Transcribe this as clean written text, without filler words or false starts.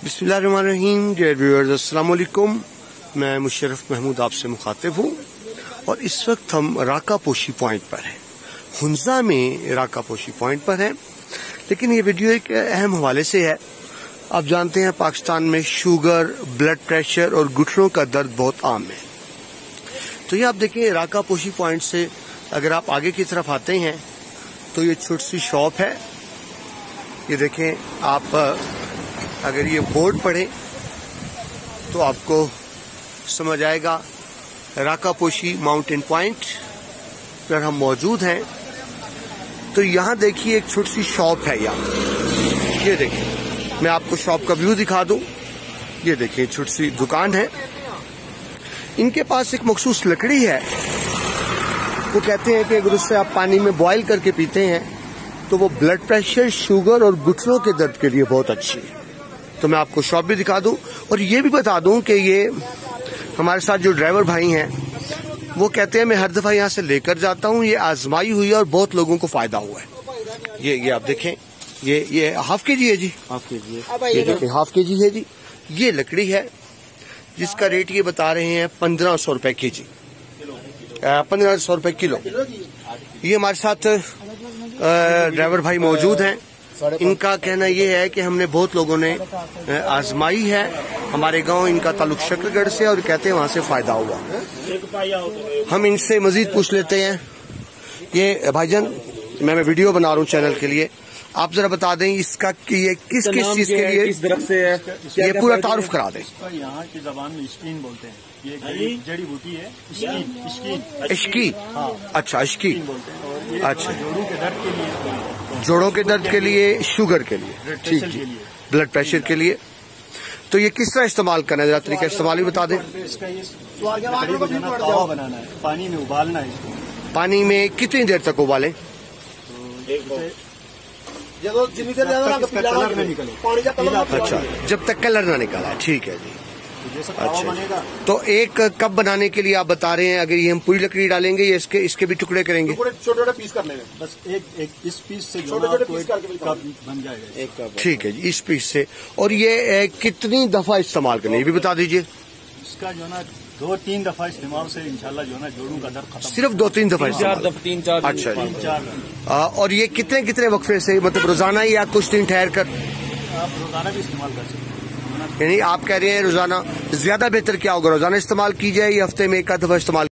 बिस्मिल्लाहिर्रहमानिर्रहीम। Dear viewers, अस्सलाम वालेकुम। मैं मुशर्रफ महमूद आपसे मुखातिब हूँ और इस वक्त हम राका पोशी पॉइंट पर हैं। हुंजा में राका पोशी पॉइंट पर हैं, लेकिन ये वीडियो एक अहम हवाले से है। आप जानते हैं पाकिस्तान में शुगर, ब्लड प्रेशर और घुटनों का दर्द बहुत आम है। तो ये आप देखें, राका पोशी पॉइंट से अगर आप आगे की तरफ आते हैं तो ये छोटी सी शॉप है। ये देखें, आप अगर ये बोर्ड पढ़े तो आपको समझ आएगा राका पोशी माउंटेन पॉइंट पर हम मौजूद हैं। तो यहाँ देखिए एक छोटी सी शॉप है। यहाँ ये देखिए, मैं आपको शॉप का व्यू दिखा दूं। ये देखिए छोटी सी दुकान है। इनके पास एक मखसूस लकड़ी है। वो कहते हैं कि अगर उससे आप पानी में बॉयल करके पीते हैं तो वो ब्लड प्रेशर, शुगर और घुटनों के दर्द के लिए बहुत अच्छी है। तो मैं आपको शॉप भी दिखा दूं और ये भी बता दूं कि ये हमारे साथ जो ड्राइवर भाई हैं वो कहते हैं मैं हर दफा यहाँ से लेकर जाता हूँ। ये आजमाई हुई है और बहुत लोगों को फायदा हुआ है। ये आप देखें, ये हाफ के जी है जी, हाफ के जी है। ये देखें, हाफ के जी है जी। ये लकड़ी है जिसका रेट ये बता रहे हैं 1500 रुपए के जी, 1500 रुपए किलो। ये हमारे साथ ड्राइवर भाई मौजूद हैं। इनका कहना यह है कि हमने बहुत लोगों ने आजमाई है। हमारे गांव इनका ताल्लुक शकरगढ़ से और कहते हैं वहां से फायदा हुआ। हम इनसे मजीद पूछ लेते हैं। ये भाईजान, मैं वीडियो बना रहा हूँ चैनल के लिए, आप जरा बता दें इसका कि ये किस चीज के लिए, किस दरख्त से है, ये पूरा तारुफ करा दें। यहाँ की जबान में इश्कीन बोलते हैं। ये जड़ी बूटी है, इश्की। हाँ, अच्छा, इश्की बोलते हैं। और ये अच्छा, जोड़ों के दर्द के लिए, जोड़ों के दर्द के लिए, शुगर के लिए, ठीक है, ब्लड प्रेशर के लिए। तो ये किस तरह इस्तेमाल करना है, जरा तरीका इस्तेमाल भी बता दें। इसका ये तवा बनाना है, पानी में उबालना है इसको। पानी में कितनी देर तक उबालें? अच्छा, जब तक कलर ना निकला है, ठीक है जी। अच्छा, तो एक कप बनाने के लिए आप बता रहे हैं अगर ये हम पूरी लकड़ी डालेंगे या इसके भी टुकड़े करेंगे? छोटे-छोटे पीस कर लेंगे, बस एक इस पीस से छोटे-छोटे पीस करके कप बन जाएगा, एक कप। ठीक है जी, इस पीस से। और ये कितनी दफा इस्तेमाल करना है ये भी बता दीजिए। इसका जो ना 2-3 दफा इस्तेमाल से इंशाल्लाह जो है ना जोड़ों का दर्द खत्म। सिर्फ 2-3 दफा इस्तेमाल? 3-4। अच्छा जी। 3-4। और ये कितने कितने वक्फे से, मतलब रोजाना या कुछ दिन ठहर कर? आप रोजाना भी इस्तेमाल कर सकते हैं। यानी आप कह रहे हैं रोजाना ज्यादा बेहतर क्या होगा, रोजाना इस्तेमाल की जाए या हफ्ते में एक आध दफा इस्तेमाल?